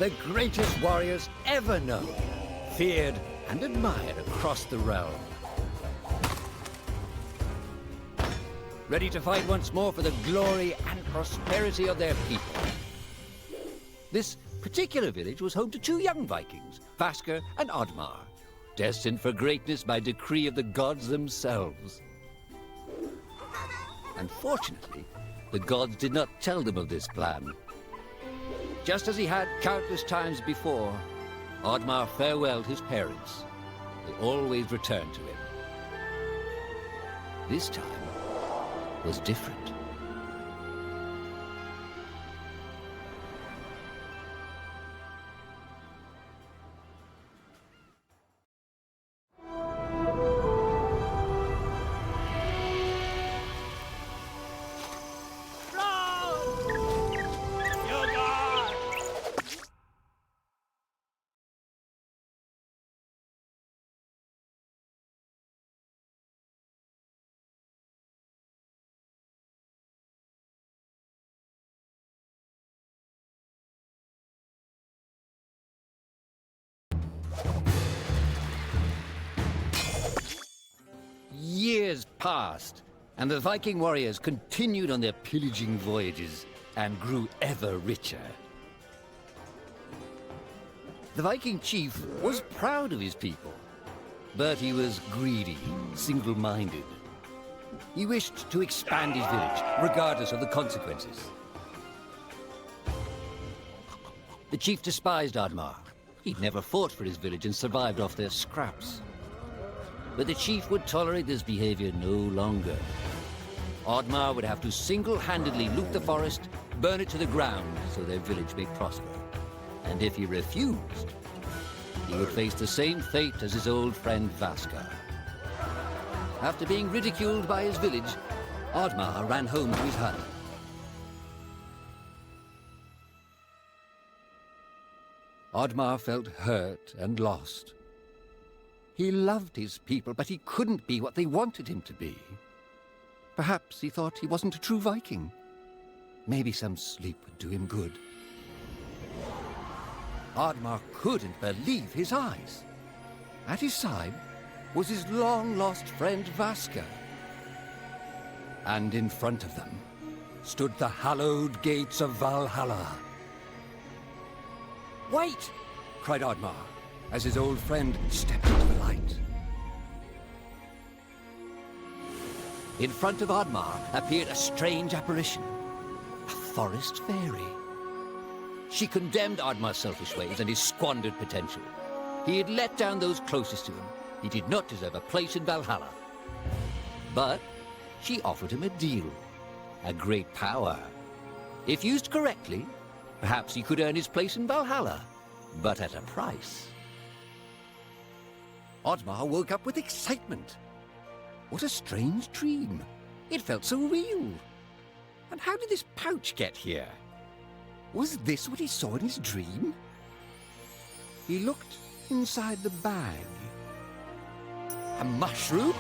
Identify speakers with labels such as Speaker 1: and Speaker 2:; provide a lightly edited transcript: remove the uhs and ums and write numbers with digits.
Speaker 1: the greatest warriors ever known, feared and admired across the realm. Ready to fight once more for the glory and prosperity of their people. This particular village was home to two young Vikings, Vasker and Oddmar, destined for greatness by decree of the gods themselves. Unfortunately, the gods did not tell them of this plan. Just as he had countless times before, Oddmar farewelled his parents. They always returned to him. This time was different. Years passed, and the Viking warriors continued on their pillaging voyages and grew ever richer. The Viking chief was proud of his people, but he was greedy, single-minded. He wished to expand his village, regardless of the consequences. The chief despised Oddmar. He'd never fought for his village and survived off their scraps. But the chief would tolerate this behavior no longer. Oddmar would have to single-handedly loot the forest, burn it to the ground so their village may prosper. And if he refused, he would face the same fate as his old friend Vasker. After being ridiculed by his village, Oddmar ran home to his hut. Oddmar felt hurt and lost. He loved his people, but he couldn't be what they wanted him to be. Perhaps he thought he wasn't a true Viking. Maybe some sleep would do him good. Oddmar couldn't believe his eyes. At his side was his long-lost friend Vasker. And in front of them stood the hallowed gates of Valhalla. "Wait!" cried Oddmar, as his old friend stepped into the light. In front of Oddmar appeared a strange apparition, a forest fairy. She condemned Oddmar's selfish ways and his squandered potential. He had let down those closest to him. He did not deserve a place in Valhalla. But she offered him a deal, a great power. If used correctly, perhaps he could earn his place in Valhalla, but at a price. Oddmar woke up with excitement. What a strange dream. It felt so real. And how did this pouch get here? Was this what he saw in his dream? He looked inside the bag. A mushroom?